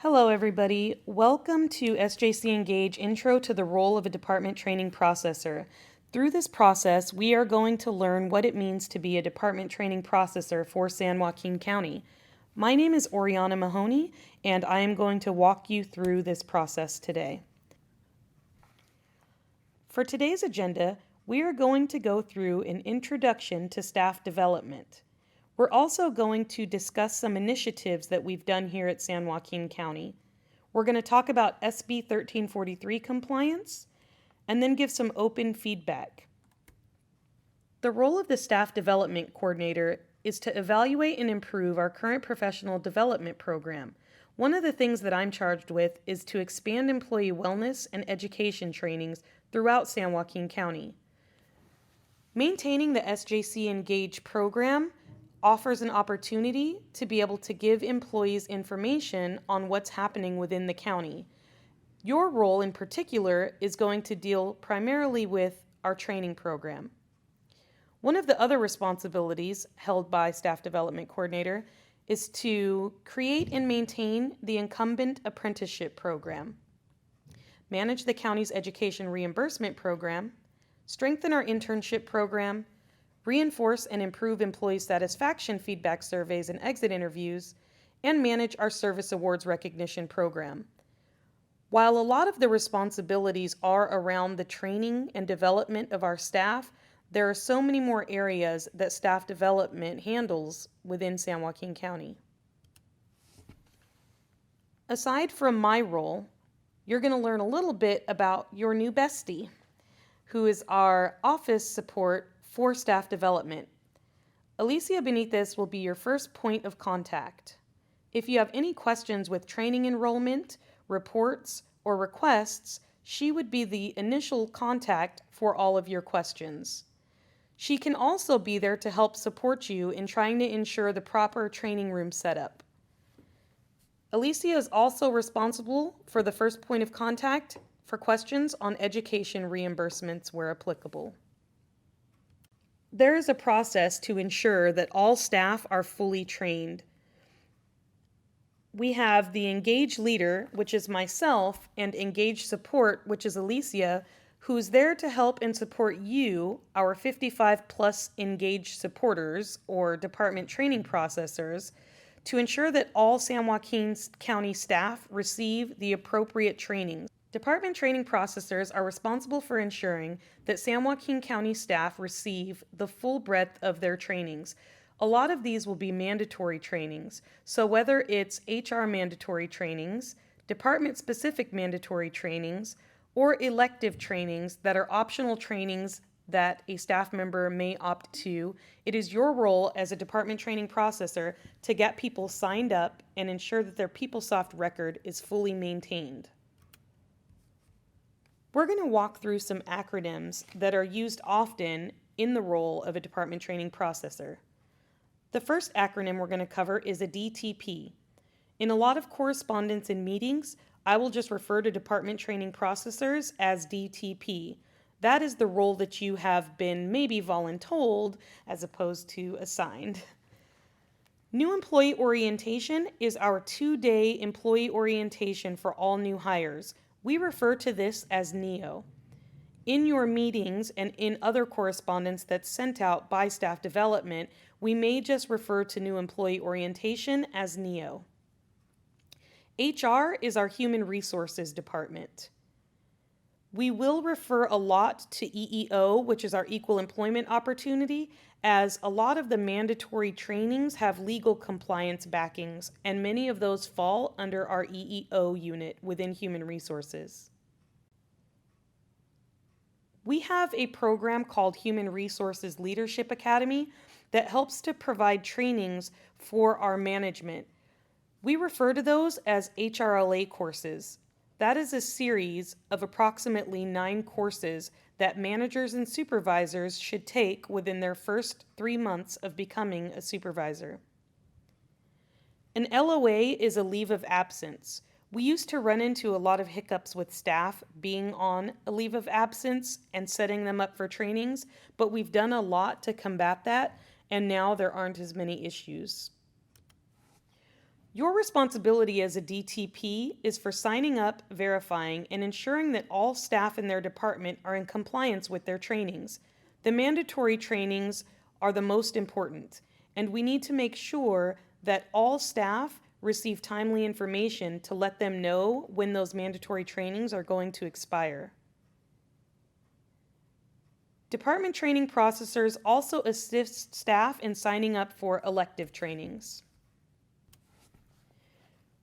Hello, everybody. Welcome to SJC Engage Intro to the Role of a Department Training Processor. Through this process, we are going to learn what it means to be a Department Training Processor for San Joaquin County. My name is Oriana Mahoney, and I am going to walk you through this process today. For today's agenda, we are going to go through an introduction to staff development. We're also going to discuss some initiatives that we've done here at San Joaquin County. We're going to talk about SB 1343 compliance and then give some open feedback. The role of the Staff Development Coordinator is to evaluate and improve our current professional development program. One of the things that I'm charged with is to expand employee wellness and education trainings throughout San Joaquin County. Maintaining the SJC Engage program offers an opportunity to be able to give employees information on what's happening within the county. Your role in particular is going to deal primarily with our training program. One of the other responsibilities held by Staff Development Coordinator is to create and maintain the incumbent apprenticeship program, manage the county's education reimbursement program, strengthen our internship program, reinforce and improve employee satisfaction feedback surveys and exit interviews, and manage our service awards recognition program. While a lot of the responsibilities are around the training and development of our staff, there are so many more areas that staff development handles within San Joaquin County. Aside from my role, you're going to learn a little bit about your new bestie, who is our office support for staff development. Alicia Benitez will be your first point of contact. If you have any questions with training enrollment, reports, or requests, she would be the initial contact for all of your questions. She can also be there to help support you in trying to ensure the proper training room setup. Alicia is also responsible for the first point of contact for questions on education reimbursements where applicable. There is a process to ensure that all staff are fully trained. We have the Engage leader, which is myself, and Engage support, which is Alicia, who's there to help and support you, our 55 plus Engage supporters or department training processors, to ensure that all San Joaquin County staff receive the appropriate training. Department training processors are responsible for ensuring that San Joaquin County staff receive the full breadth of their trainings. A lot of these will be mandatory trainings, so whether it's HR mandatory trainings, department-specific mandatory trainings, or elective trainings that are optional trainings that a staff member may opt to, it is your role as a department training processor to get people signed up and ensure that their PeopleSoft record is fully maintained. We're going to walk through some acronyms that are used often in the role of a department training processor. The first acronym we're going to cover is a DTP. In a lot of correspondence and meetings, I will just refer to department training processors as DTP. That is the role that you have been maybe voluntold as opposed to assigned. New employee orientation is our 2-day employee orientation for all new hires. We refer to this as NEO. In your meetings and in other correspondence that's sent out by staff development, we may just refer to new employee orientation as NEO. HR is our human resources department. We will refer a lot to EEO, which is our equal employment opportunity, as a lot of the mandatory trainings have legal compliance backings, and many of those fall under our EEO unit within human resources. We have a program called Human Resources Leadership Academy that helps to provide trainings for our management. We refer to those as HRLA courses. That is a series of approximately 9 courses that managers and supervisors should take within their first 3 months of becoming a supervisor. An LOA is a leave of absence. We used to run into a lot of hiccups with staff being on a leave of absence and setting them up for trainings, but we've done a lot to combat that, and now there aren't as many issues. Your responsibility as a DTP is for signing up, verifying, and ensuring that all staff in their department are in compliance with their trainings. The mandatory trainings are the most important, and we need to make sure that all staff receive timely information to let them know when those mandatory trainings are going to expire. Department training processors also assist staff in signing up for elective trainings.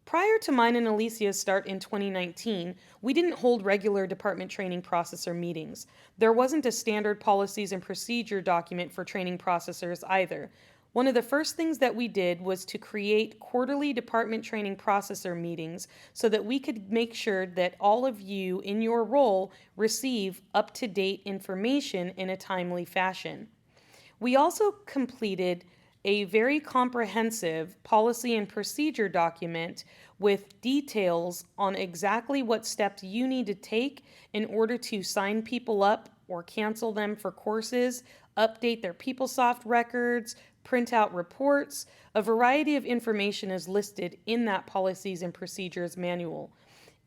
Prior to mine and Alicia's start in 2019, we didn't hold regular department training processor meetings. There wasn't a standard policies and procedure document for training processors either. One of the first things that we did was to create quarterly department training processor meetings so that we could make sure that all of you in your role receive up-to-date information in a timely fashion. We also completed a very comprehensive policy and procedure document with details on exactly what steps you need to take in order to sign people up or cancel them for courses, update their PeopleSoft records, print out reports. A variety of information is listed in that policies and procedures manual.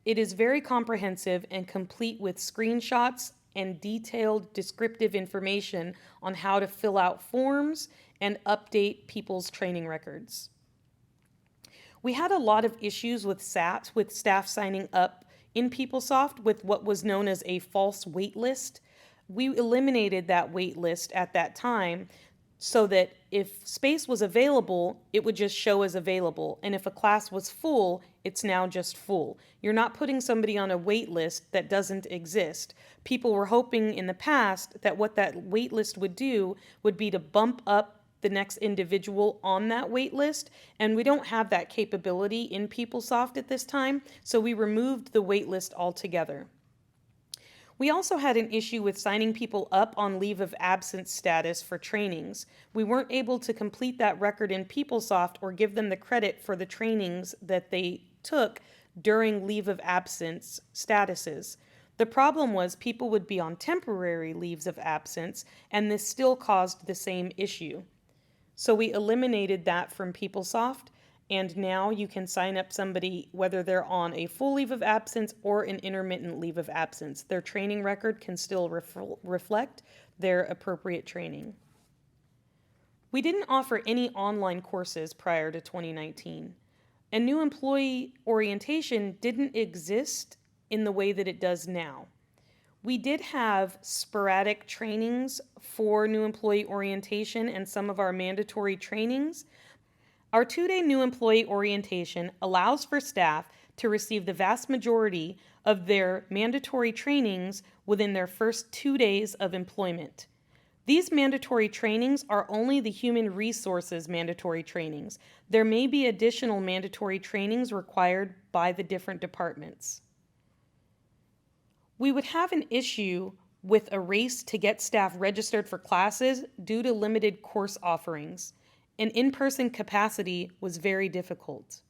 It is very comprehensive and complete with screenshots and detailed descriptive information on how to fill out forms and update people's training records. We had a lot of issues with SAT, with staff signing up in PeopleSoft with what was known as a false wait list. We eliminated that wait list at that time so that if space was available, it would just show as available. And if a class was full, it's now just full. You're not putting somebody on a wait list that doesn't exist. People were hoping in the past that what that wait list would do would be to bump up the next individual on that wait list, and we don't have that capability in PeopleSoft at this time, so we removed the wait list altogether. We also had an issue with signing people up on leave of absence status for trainings. We weren't able to complete that record in PeopleSoft or give them the credit for the trainings that they took during leave of absence statuses. The problem was people would be on temporary leaves of absence, and this still caused the same issue. So we eliminated that from PeopleSoft, and now you can sign up somebody whether they're on a full leave of absence or an intermittent leave of absence. Their training record can still reflect their appropriate training. We didn't offer any online courses prior to 2019, and new employee orientation didn't exist in the way that it does now. We did have sporadic trainings for new employee orientation and some of our mandatory trainings. Our 2-day new employee orientation allows for staff to receive the vast majority of their mandatory trainings within their first 2 days of employment. These mandatory trainings are only the human resources mandatory trainings. There may be additional mandatory trainings required by the different departments. We would have an issue with a race to get staff registered for classes due to limited course offerings. An in-person capacity was very difficult.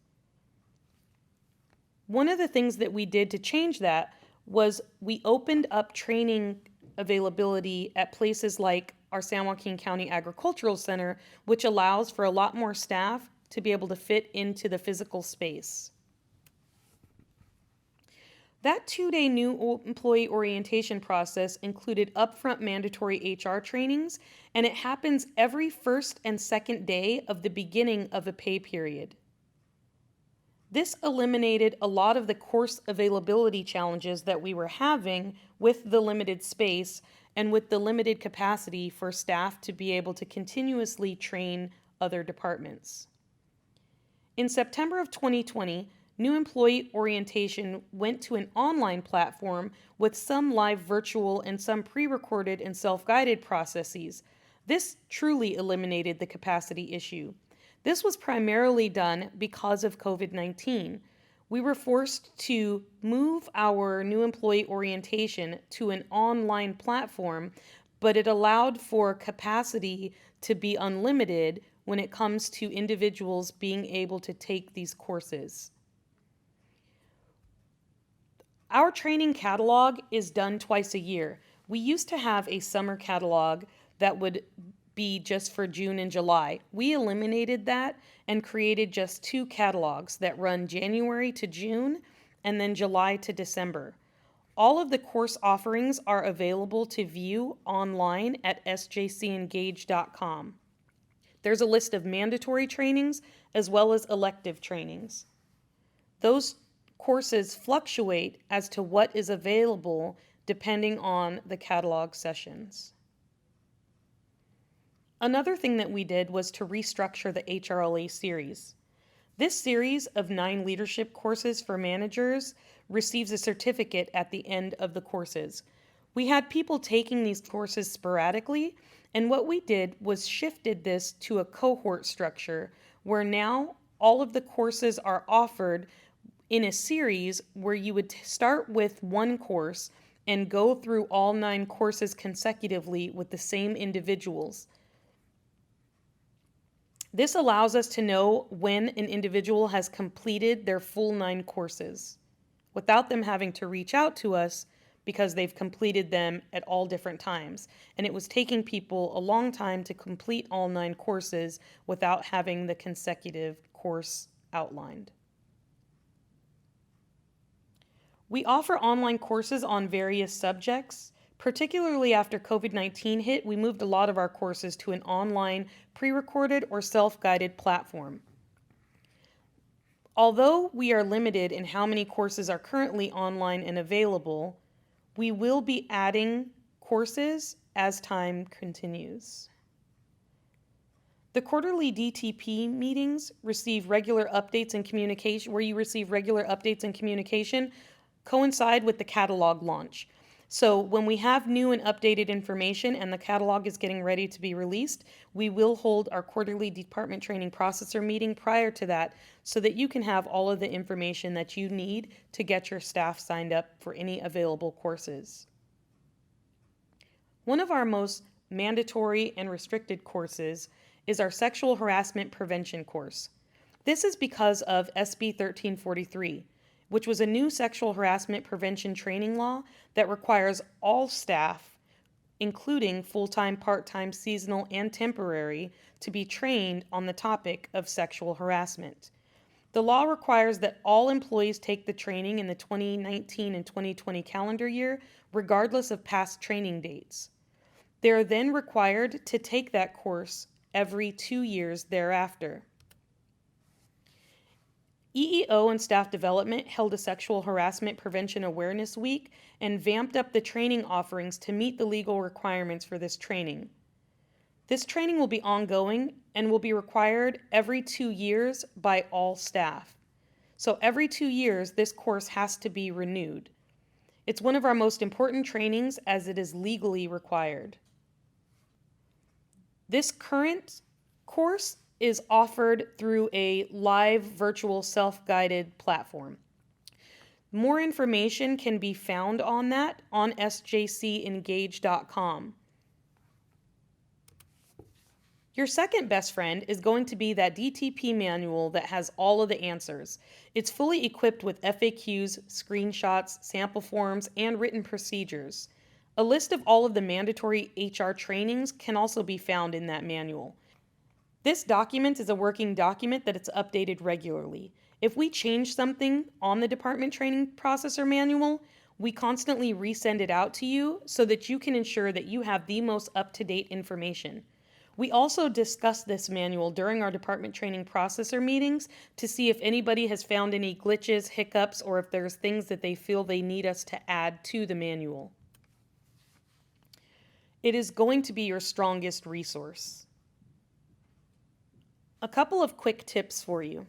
One of the things that we did to change that was we opened up training availability at places like our San Joaquin County Agricultural Center, which allows for a lot more staff to be able to fit into the physical space. That 2-day new employee orientation process included upfront mandatory HR trainings, and it happens every first and second day of the beginning of a pay period. This eliminated a lot of the course availability challenges that we were having with the limited space and with the limited capacity for staff to be able to continuously train other departments. In September of 2020, new employee orientation went to an online platform with some live virtual and some pre-recorded and self-guided processes. This truly eliminated the capacity issue. This was primarily done because of COVID-19. We were forced to move our new employee orientation to an online platform, but it allowed for capacity to be unlimited when it comes to individuals being able to take these courses. Our training catalog is done twice a year. We used to have a summer catalog that would be just for June and July. We eliminated that and created just 2 catalogs that run January to June and then July to December. All of the course offerings are available to view online at sjcengage.com. There's a list of mandatory trainings as well as elective trainings. Those courses fluctuate as to what is available depending on the catalog sessions. Another thing that we did was to restructure the HRLA series. This series of 9 leadership courses for managers receives a certificate at the end of the courses. We had people taking these courses sporadically, and what we did was shifted this to a cohort structure where now all of the courses are offered in a series where you would start with one course and go through all 9 courses consecutively with the same individuals. This allows us to know when an individual has completed their full 9 courses without them having to reach out to us because they've completed them at all different times. And it was taking people a long time to complete all 9 courses without having the consecutive course outlined. We offer online courses on various subjects. Particularly after COVID-19 hit, we moved a lot of our courses to an online, pre-recorded, or self-guided platform. Although we are limited in how many courses are currently online and available, we will be adding courses as time continues. The quarterly DTP meetings receive regular updates and communication, where you receive regular updates and communication, coincide with the catalog launch. So when we have new and updated information and the catalog is getting ready to be released, we will hold our quarterly department training processor meeting prior to that so that you can have all of the information that you need to get your staff signed up for any available courses. One of our most mandatory and restricted courses is our sexual harassment prevention course. This is because of SB 1343. Which was a new sexual harassment prevention training law that requires all staff, including full-time, part-time, seasonal, and temporary, to be trained on the topic of sexual harassment. The law requires that all employees take the training in the 2019 and 2020 calendar year, regardless of past training dates. They are then required to take that course every 2 years thereafter. EEO and Staff Development held a Sexual Harassment Prevention Awareness Week and vamped up the training offerings to meet the legal requirements for this training. This training will be ongoing and will be required every 2 years by all staff. So every 2 years, this course has to be renewed. It's one of our most important trainings as it is legally required. This current course is offered through a live virtual self-guided platform. More information can be found on that on sjcengage.com. Your second best friend is going to be that DTP manual that has all of the answers. It's fully equipped with FAQs, screenshots, sample forms, and written procedures. A list of all of the mandatory HR trainings can also be found in that manual. This document is a working document that it's updated regularly. If we change something on the department training processor manual, we constantly resend it out to you so that you can ensure that you have the most up-to-date information. We also discuss this manual during our department training processor meetings to see if anybody has found any glitches, hiccups, or if there's things that they feel they need us to add to the manual. It is going to be your strongest resource. A couple of quick tips for you.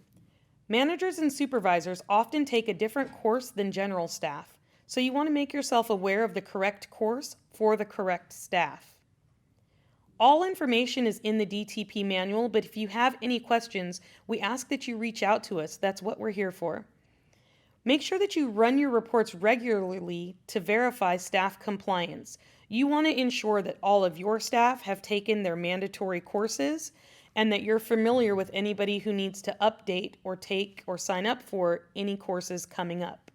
Managers and supervisors often take a different course than general staff, so you want to make yourself aware of the correct course for the correct staff. All information is in the DTP manual, but if you have any questions, we ask that you reach out to us. That's what we're here for. Make sure that you run your reports regularly to verify staff compliance. You want to ensure that all of your staff have taken their mandatory courses and that you're familiar with anybody who needs to update or take or sign up for any courses coming up.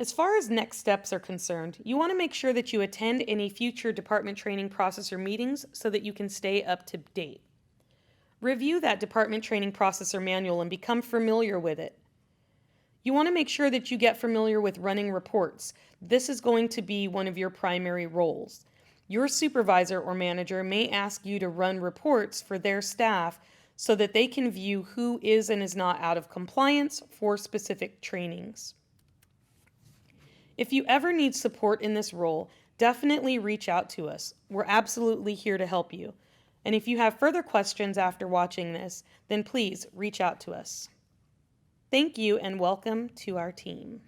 As far as next steps are concerned, you want to make sure that you attend any future department training processor meetings so that you can stay up to date. Review that department training processor manual and become familiar with it. You want to make sure that you get familiar with running reports. This is going to be one of your primary roles. Your supervisor or manager may ask you to run reports for their staff so that they can view who is and is not out of compliance for specific trainings. If you ever need support in this role, definitely reach out to us. We're absolutely here to help you. And if you have further questions after watching this, then please reach out to us. Thank you and welcome to our team.